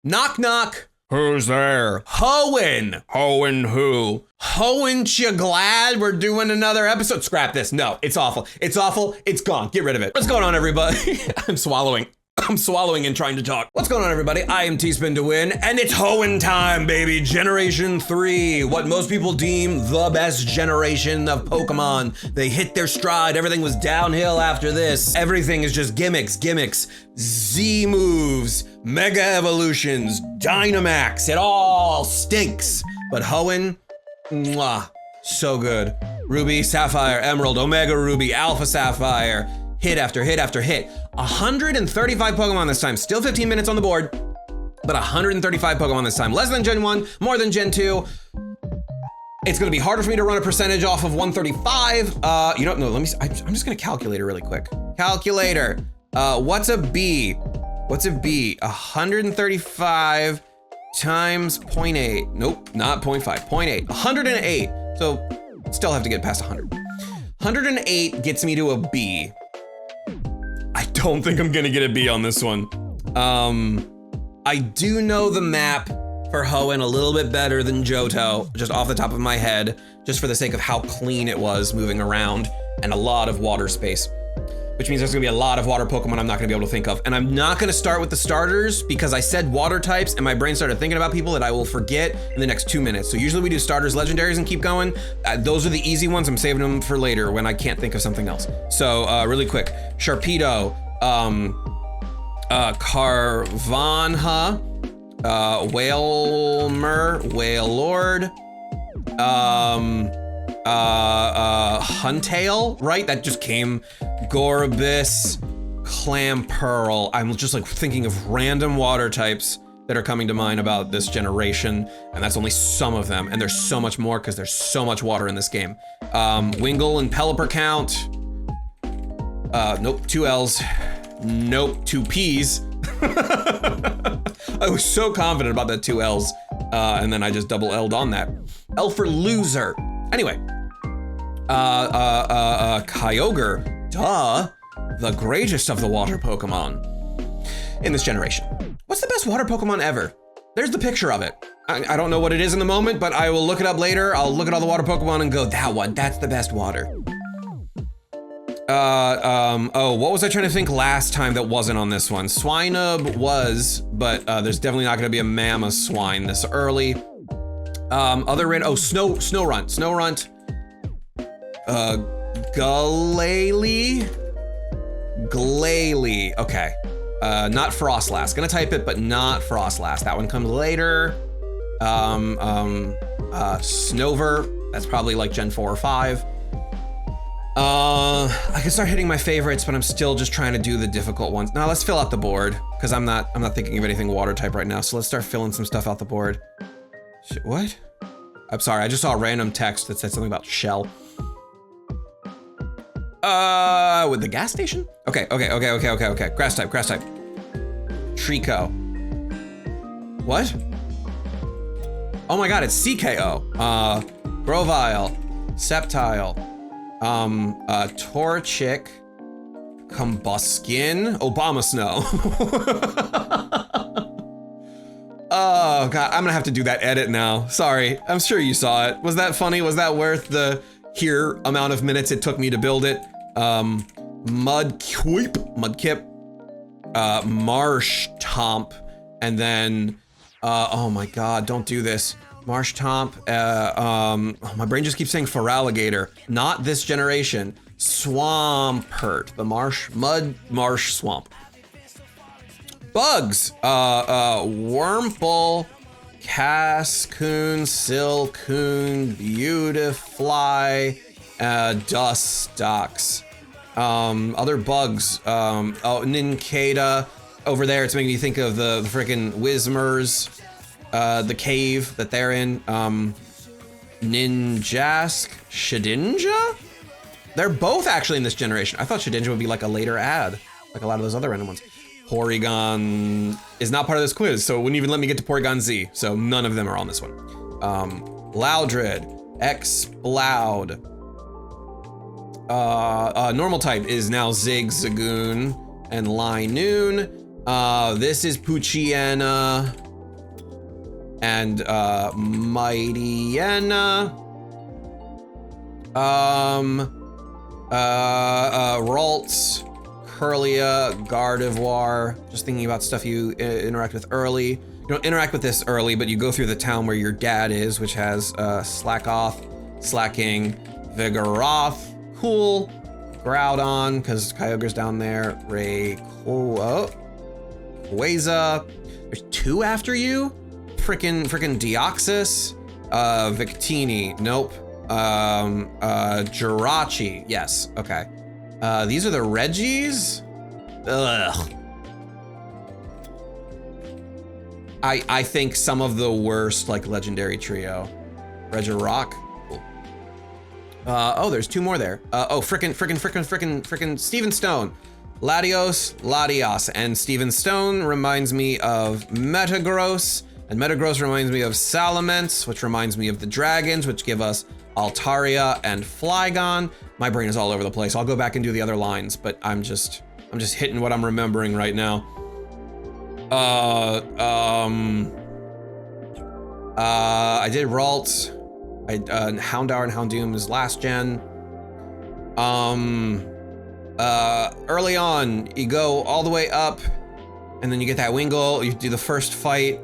Knock, knock. Who's there? Hoenn. Hoenn who? Hoenn, you glad we're doing another episode? Scrap this. No, it's awful. It's awful. It's gone. Get rid of it. What's going on, everybody? I'm swallowing and trying to talk. What's going on, everybody? I am Teespin to win, and it's Hoenn time, baby. Generation 3, what most people deem the best generation of Pokemon. They hit their stride. Everything was downhill after this. Everything is just gimmicks, Z moves, Mega Evolutions, Dynamax. It all stinks. But Hoenn, mwah, so good. Ruby, Sapphire, Emerald, Omega Ruby, Alpha Sapphire. Hit after hit after hit. 135 Pokemon this time. Still 15 minutes on the board, but 135 Pokemon this time. Less than Gen 1, more than Gen 2. It's gonna be harder for me to run a percentage off of 135. You don't know, let me, I'm just gonna calculate it really quick. Calculator, what's a B? What's a B? 135 times 0.8. Nope, not 0.5, 0.8, 108. So still have to get past 100. 108 gets me to a B. I don't think I'm gonna get a B on this one. I do know the map for Hoenn a little bit better than Johto, just off the top of my head, just for the sake of how clean it was moving around and a lot of water space, which means there's gonna be a lot of water Pokemon I'm not gonna be able to think of. And I'm not gonna start with the starters because I said water types and my brain started thinking about people that I will forget in the next 2 minutes. So usually we do starters, legendaries, and keep going. Those are the easy ones. I'm saving them for later when I can't think of something else. So really quick, Sharpedo, Carvanha, Whalmer, Wailord, Huntail, right? That just came. Gorbis, Clamperl. I'm just like thinking of random water types that are coming to mind about this generation, and that's only some of them, and there's so much more because there's so much water in this game. Wingull and Pelipper count. Nope, 2 L's. Nope, 2 P's. I was so confident about that 2 L's, and then I just double L'd on that. L for loser. Anyway, Kyogre, duh, the greatest of the water Pokemon in this generation. What's the best water Pokemon ever? There's the picture of it. I don't know what it is in the moment, but I will look it up later. I'll look at all the water Pokemon and go, that one, that's the best water. Oh, what was I trying to think last time that wasn't on this one? Swinub was, but there's definitely not gonna be a Mamoswine this early. Snorunt. Glalie, okay. Not Frostlass, gonna type it, but not Frostlass. That one comes later. Snover, that's probably like Gen 4 or 5. I can start hitting my favorites, but I'm still just trying to do the difficult ones. Now let's fill out the board, because I'm not thinking of anything water type right now, so let's start filling some stuff out the board. What? I'm sorry, I just saw a random text that said something about shell. With the gas station? Okay. Grass type. Trico. What? Oh my god, it's CKO. Grovyle, Sceptile, Torchic, Combuskin, Obama Snow. Oh god, I'm gonna have to do that edit now. Sorry, I'm sure you saw it. Was that funny? Was that worth the amount of minutes it took me to build it? Mudkip, Marshtomp, and then, oh my god, don't do this. Marshtomp, my brain just keeps saying Feraligatr, not this generation. Swampert, the marsh swamp. Bugs, Wurmple, Cascoon, Silcoon, Beautifly, Dustox. Other bugs, Nincada. Over there, it's making me think of the frickin' Whismers, the cave that they're in. Ninjask, Shedinja? They're both actually in this generation. I thought Shedinja would be like a later ad, like a lot of those other random ones. Porygon is not part of this quiz, so it wouldn't even let me get to Porygon Z, so none of them are on this one. Loudred, Exploud. Normal type is now Zigzagoon and Linoon. This is Poochyena. and Mightyena. Ralts, Curlia, Gardevoir. Just thinking about stuff you interact with early. You don't interact with this early, but you go through the town where your dad is, which has Slackoth, Slacking, Vigoroth, cool, Groudon, because Kyogre's down there, Rayquaza. There's 2 after you? Frickin' Deoxys, Victini, nope. Jirachi, yes, okay. These are the Regis? Ugh. I think some of the worst, like, legendary trio. Regirock, cool. Oh, there's 2 more there. Frickin' Steven Stone. Latios, and Steven Stone reminds me of Metagross, and Metagross reminds me of Salamence, which reminds me of the dragons, which give us Altaria and Flygon. My brain is all over the place. I'll go back and do the other lines, but I'm just hitting what I'm remembering right now. I did Ralt. Houndour and Houndoom is last gen. Early on, you go all the way up, and then you get that Wingull, you do the first fight,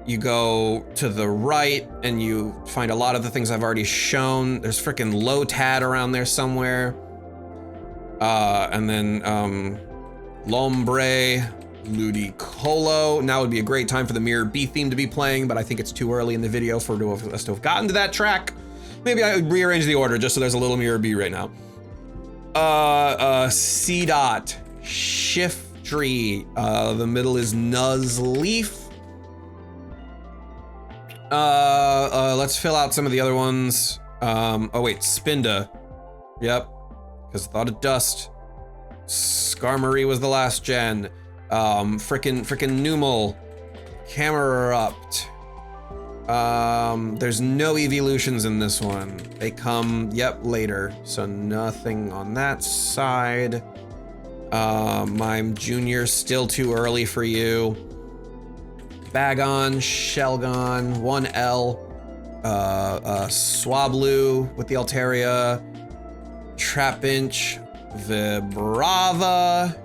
you go to the right, and you find a lot of the things I've already shown. There's frickin' Lotad around there somewhere. And then, Lombre, Ludicolo. Now would be a great time for the Mirror B theme to be playing, but I think it's too early in the video for us to have gotten to that track. Maybe I would rearrange the order just so there's a little Mirror B right now. C-Dot, Shiftry, the middle is Nuzleaf. Let's fill out some of the other ones. Oh wait, Spinda. Yep, because Thought of Dust. Skarmory was the last gen. Frickin' Numel. Camerupt. There's no evolutions in this one. They come, yep, later. So nothing on that side. Mime Jr., still too early for you. Bagon, Shelgon, 1L. Swablu with the Altaria. Trapinch, Vibrava.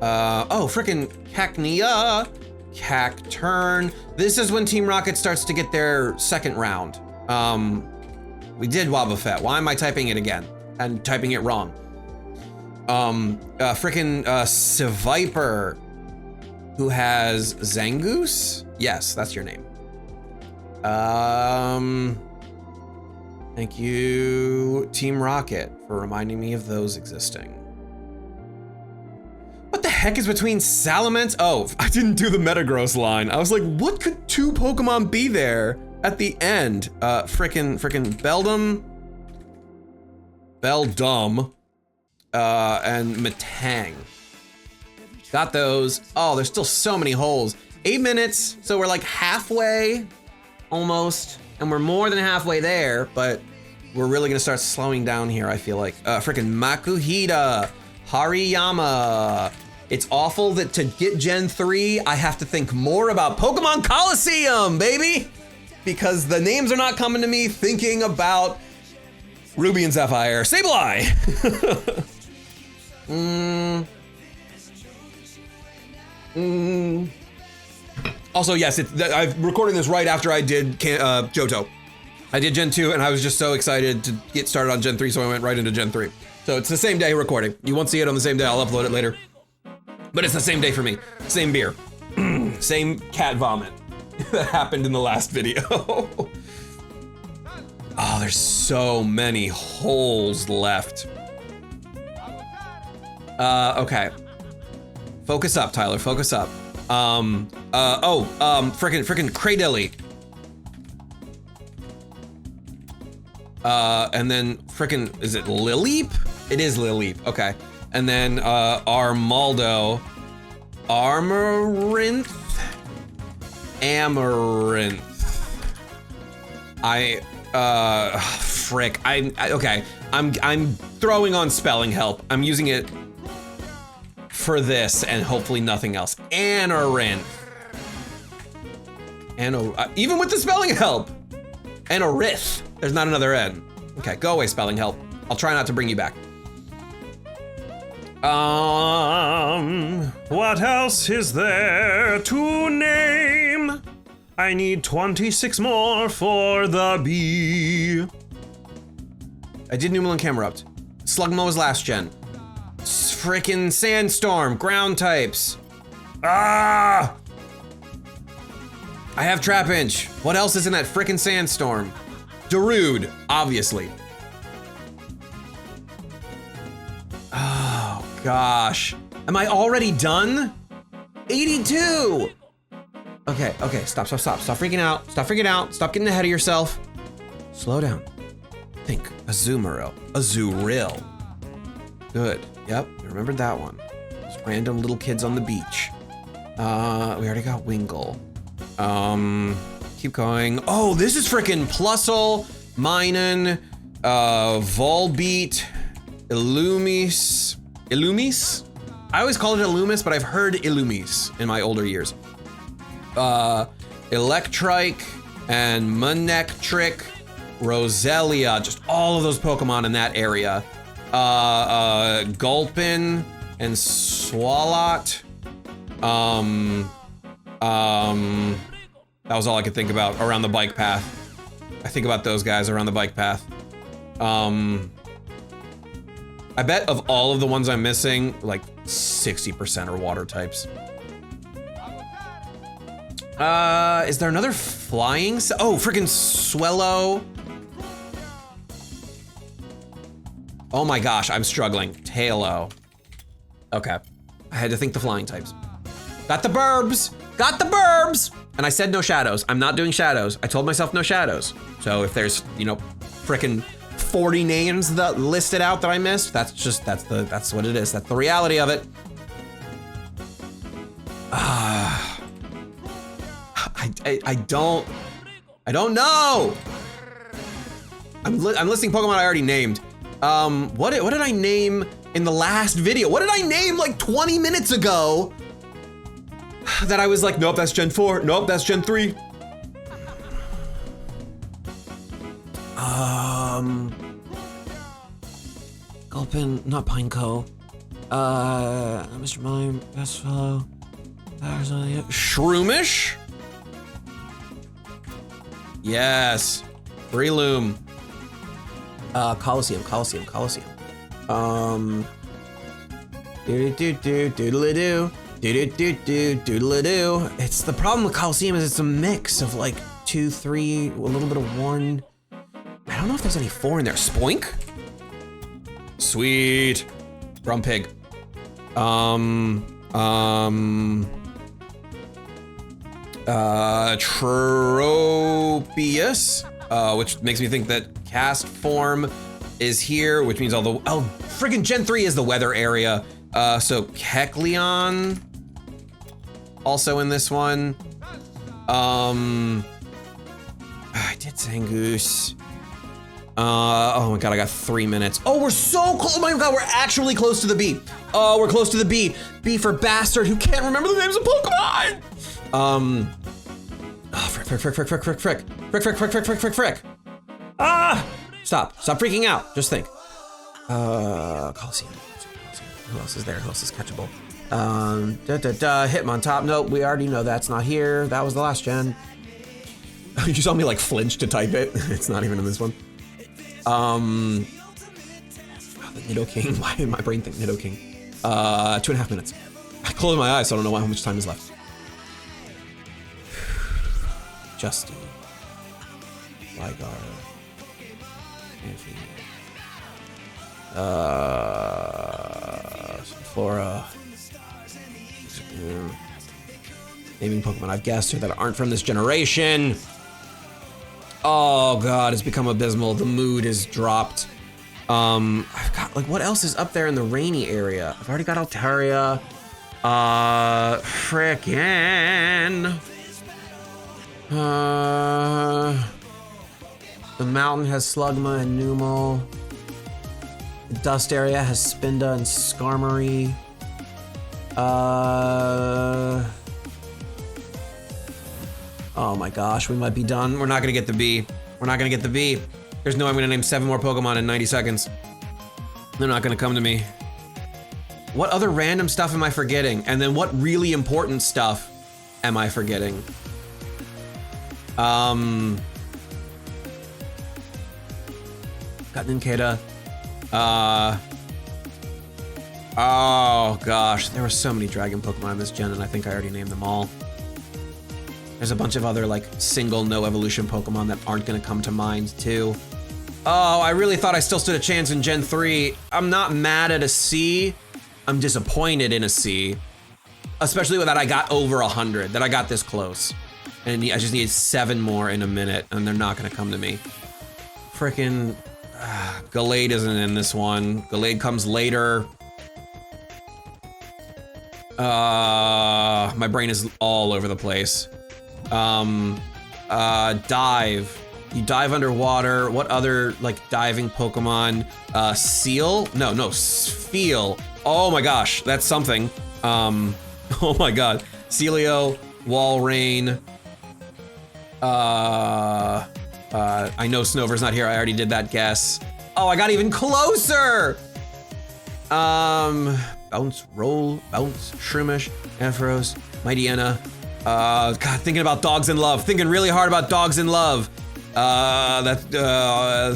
Oh, frickin' Cacnea. Cacturn. This is when Team Rocket starts to get their second round. We did Wobbuffet. Why am I typing it again? And typing it wrong. Frickin' Seviper, who has Zangoose? Yes, that's your name. Thank you, Team Rocket, for reminding me of those existing. What the heck is between Salamence? Oh, I didn't do the Metagross line. I was like, what could 2 Pokemon be there at the end? Frickin' Beldum, and Metang. Got those. Oh, there's still so many holes. 8 minutes, so we're like halfway, almost, and we're more than halfway there, but we're really gonna start slowing down here, I feel like. Frickin' Makuhita, Hariyama. It's awful that to get Gen 3, I have to think more about Pokemon Coliseum, baby! Because the names are not coming to me thinking about Ruby and Sapphire. Sableye! Also, yes, I'm recording this right after I did Johto. I did Gen 2, and I was just so excited to get started on Gen 3, so I went right into Gen 3. So it's the same day recording. You won't see it on the same day, I'll upload it later. But it's the same day for me. Same beer. Same cat vomit that happened in the last video. Oh, there's so many holes left. Okay. Focus up, Tyler, focus up. Frickin' Cradilly. And then frickin', is it Lileep? It is Lileep, okay. And then, Armaldo. Amaranth? Frick, okay. I'm throwing on spelling help. I'm using it for this and hopefully nothing else. Amaranth. Even with the spelling help. Anorith. There's not another N. Okay, go away, spelling help. I'll try not to bring you back. What else is there to name? I need 26 more for the bee. I did Numel and Camerupt. Slugma was last gen. Frickin' Sandstorm, ground types. Ah! I have Trapinch. What else is in that frickin' Sandstorm? Darude, obviously. Oh, gosh. Am I already done? 82! Okay, stop freaking out. Stop freaking out. Stop getting ahead of yourself. Slow down. Think, Azuril. Good, yep, we remembered that one. Those random little kids on the beach. We already got Wingull. Keep going. Oh, this is frickin' Plusle, Minun, Volbeat, Illumis. I always called it Illumis, but I've heard Illumis in my older years. Electrike and Manectric, Roselia, just all of those Pokemon in that area. Gulpin and Swalot. That was all I could think about around the bike path. I think about those guys around the bike path. I bet of all of the ones I'm missing, like 60% are water types. Is there another flying? Oh, freaking Swellow. Oh my gosh, I'm struggling. Tailo. Okay, I had to think the flying types. Got the burbs, And I said no shadows. I'm not doing shadows. I told myself no shadows. So if there's, you know, frickin' 40 names that listed out that I missed, that's what it is. That's the reality of it. I don't know. I'm listing Pokemon I already named. What did I name in the last video? What did I name like 20 minutes ago? That I was like, nope, that's Gen 4. Nope, that's Gen 3. Gulpin, not Pineco. Mr. Mime, Best Fellow. Shroomish? Yes. Breloom. Coliseum. Doodle-doo. Do-do-do-do-doodle-doo. It's the problem with Coliseum is it's a mix of like 2, 3, a little bit of 1. I don't know if there's any 4 in there. Spoink? Sweet. Grumpig. Tropius, which makes me think that cast form is here, which means friggin' Gen 3 is the weather area. So Kecleon, also in this one. I did Zangoose. Oh my god, I got 3 minutes. Oh, we're so close. Oh my god, we're actually close to the B. Oh, we're close to the B. B for bastard who can't remember the names of Pokemon. Frick. Ah! Stop freaking out. Just think. Coliseum. Who else is there? Who else is catchable? Hitmontop. Nope, we already know that's not here. That was the last gen. You saw me like flinch to type it. It's not even in this one. The Nidoking. Why did my brain think Nidoking? 2.5 minutes. I closed my eyes, so I don't know how much time is left. Justy. Ligar. Flora. Naming Pokemon I've guessed or that aren't from this generation. Oh god, it's become abysmal. The mood is dropped. I've got, like, what else is up there in the rainy area? I've already got Altaria. Frickin'. The mountain has Slugma and Numel. The dust area has Spinda and Skarmory. Oh my gosh, we might be done. We're not gonna get the B. We're not gonna get the B. There's no way I'm gonna name 7 more Pokemon in 90 seconds. They're not gonna come to me. What other random stuff am I forgetting? And then what really important stuff am I forgetting? Got Ninkata. Oh gosh, there were so many Dragon Pokemon in this gen, and I think I already named them all. There's a bunch of other like single no evolution Pokemon that aren't gonna come to mind too. Oh, I really thought I still stood a chance in Gen 3. I'm not mad at a C. I'm disappointed in a C. Especially that I got over 100, that I got this close. And I just needed 7 more in a minute, and they're not gonna come to me. Frickin' Gallade isn't in this one. Gallade comes later. My brain is all over the place. Dive. You dive underwater. What other like diving Pokemon? Seal? No, Feel. Oh my gosh, that's something. Oh my god. Celio, Walrein. I know Snover's not here. I already did that guess. Oh, I got even closer. Bounce, Roll, Bounce, Shroomish, Ampharos, Mightyena. God, thinking about Dogs in Love. Thinking really hard about Dogs in Love.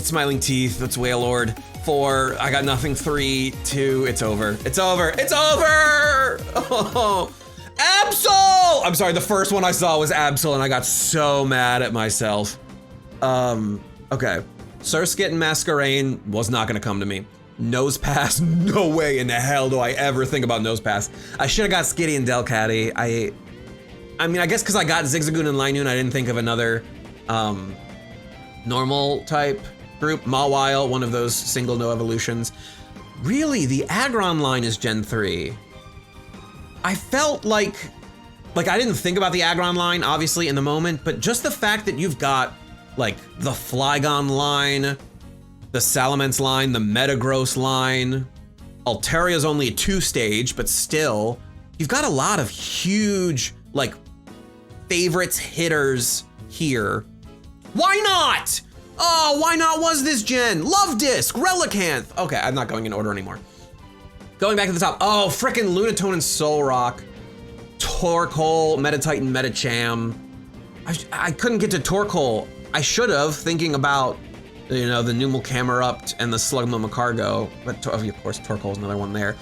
Smiling Teeth, that's Wailord. 4, I got nothing. 3, 2, it's over. It's over. It's over! Oh, Absol! I'm sorry, the first one I saw was Absol, and I got so mad at myself. Okay. Surskit and Masquerain was not gonna come to me. Nosepass, no way in the hell do I ever think about Nosepass. I should have got Skitty and Delcatty. I mean, I guess because I got Zigzagoon and Linoon, I didn't think of another normal type group. Mawile, one of those single no evolutions. Really, the Aggron line is Gen 3. I felt like I didn't think about the Aggron line, obviously, in the moment, but just the fact that you've got, like, the Flygon line, the Salamence line, the Metagross line, Altaria's only a 2-stage, but still, you've got a lot of huge, like, favorites hitters here. Why not? Oh, why not was this gen? Love Disc, Relicanth. Okay, I'm not going in order anymore. Going back to the top. Oh, frickin' Lunatone and Solrock. Torkoal, Metatitan, Metacham. I couldn't get to Torkoal. I should have, thinking about, you know, the Numel Camerupt and the Slugma Macargo. But of course, Torkoal's another one there.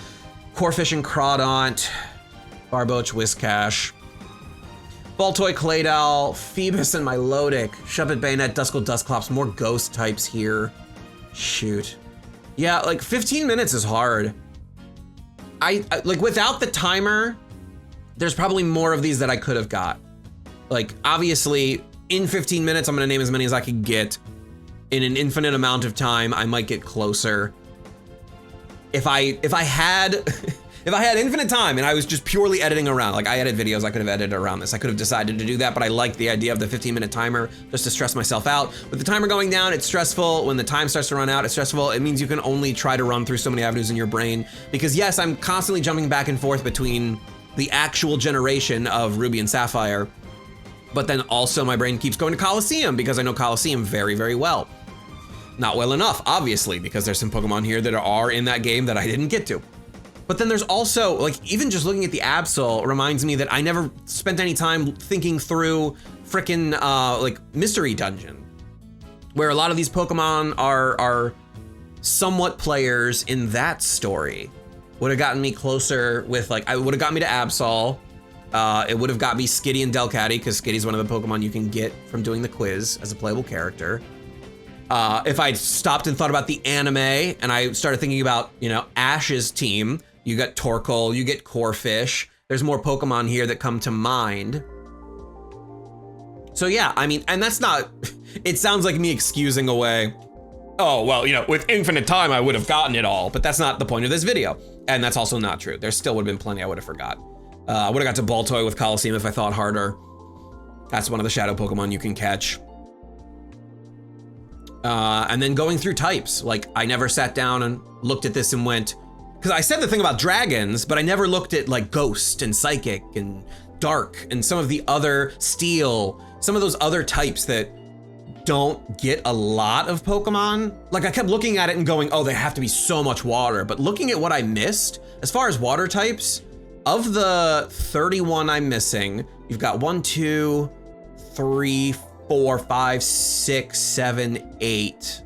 Corphish and Crawdaunt. Barboach, Whiscash. Baltoy, Claydol, Phoebus, and Milotic. Shuppet, Bayonet, Duskull, Dusclops. More ghost types here. Shoot. Yeah, like 15 minutes is hard. I like without the timer, there's probably more of these that I could have got. Like obviously in 15 minutes, I'm gonna name as many as I could get. In an infinite amount of time, I might get closer. If I had if I had infinite time and I was just purely editing around, like I edit videos, I could have edited around this. I could have decided to do that, but I like the idea of the 15-minute timer just to stress myself out. With the timer going down, it's stressful. When the time starts to run out, it's stressful. It means you can only try to run through so many avenues in your brain. Because yes, I'm constantly jumping back and forth between the actual generation of Ruby and Sapphire, but then also my brain keeps going to Colosseum because I know Colosseum very, very well. Not well enough, obviously, because there's some Pokemon here that are in that game that I didn't get to. But then there's also, like, even just looking at the Absol reminds me that I never spent any time thinking through frickin' like Mystery Dungeon, where a lot of these Pokemon are somewhat players in that story. Would have gotten me closer with, like, I would have got me to Absol. It would have got me Skitty and Delcatty, because Skitty's one of the Pokemon you can get from doing the quiz as a playable character. If I'd stopped and thought about the anime and I started thinking about, you know, Ash's team, you got Torkoal, you get Corphish. There's more Pokemon here that come to mind. So yeah, I mean, and that's not, it sounds like me excusing away, oh, well, you know, with infinite time, I would have gotten it all, but that's not the point of this video. And that's also not true. There still would have been plenty I would have forgot. I would have got to Baltoy with Colosseum if I thought harder. That's one of the shadow Pokemon you can catch. And then going through types, like I never sat down and looked at this and went, because I said the thing about dragons, but I never looked at like ghost and psychic and Dark and some of the other Steel, some of those other types that don't get a lot of Pokemon. Like I kept looking at it and going, oh, they have to be so much water. But looking at what I missed, as far as water types, of the 31 I'm missing, you've got 1, 2, 3, 4, 5, 6, 7, 8,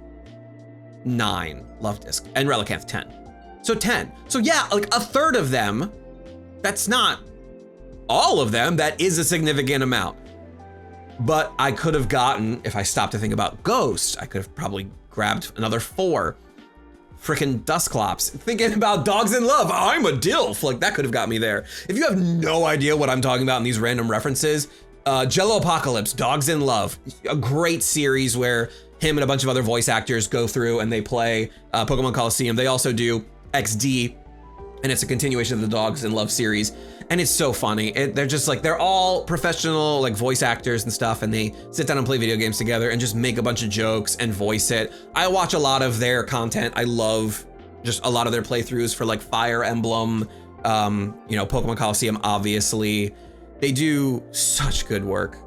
9 Love Disc, and Relicanth 10. So 10. So yeah, like a third of them, that's not all of them, that is a significant amount. But I could have gotten, if I stopped to think about Ghost, I could have probably grabbed another 4 frickin' Dusclops. Thinking about Dogs in Love, I'm a DILF, like that could have got me there. If you have no idea what I'm talking about in these random references, Jello Apocalypse, Dogs in Love, a great series where him and a bunch of other voice actors go through and they play Pokemon Coliseum. They also do XD, and it's a continuation of the Dogs in Love series. And it's so funny. They're just like, they're all professional like voice actors and stuff, and they sit down and play video games together and just make a bunch of jokes and voice it. I watch a lot of their content. I love just a lot of their playthroughs for like Fire Emblem, you know, Pokemon Coliseum, obviously. They do such good work.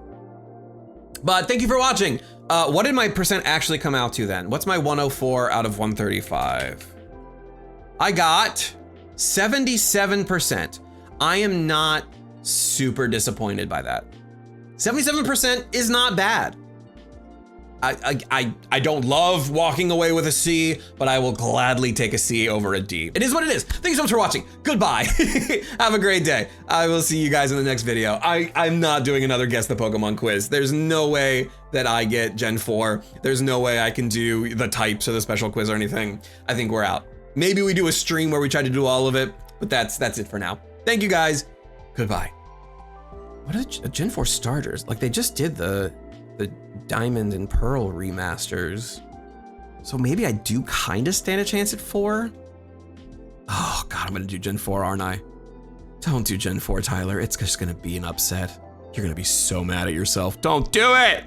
But thank you for watching. What did my percent actually come out to then? What's my 104 out of 135? I got 77%. I am not super disappointed by that. 77% is not bad. I don't love walking away with a C, but I will gladly take a C over a D. It is what it is. Thank you so much for watching. Goodbye. Have a great day. I will see you guys in the next video. I'm not doing another Guess the Pokemon quiz. There's no way that I get Gen 4. There's no way I can do the types or the special quiz or anything. I think we're out. Maybe we do a stream where we try to do all of it, but that's it for now. Thank you guys. Goodbye. What are the Gen 4 starters? Like they just did the Diamond and Pearl remasters. So maybe I do kind of stand a chance at 4. Oh God, I'm gonna do Gen 4, aren't I? Don't do Gen 4, Tyler. It's just gonna be an upset. You're gonna be so mad at yourself. Don't do it!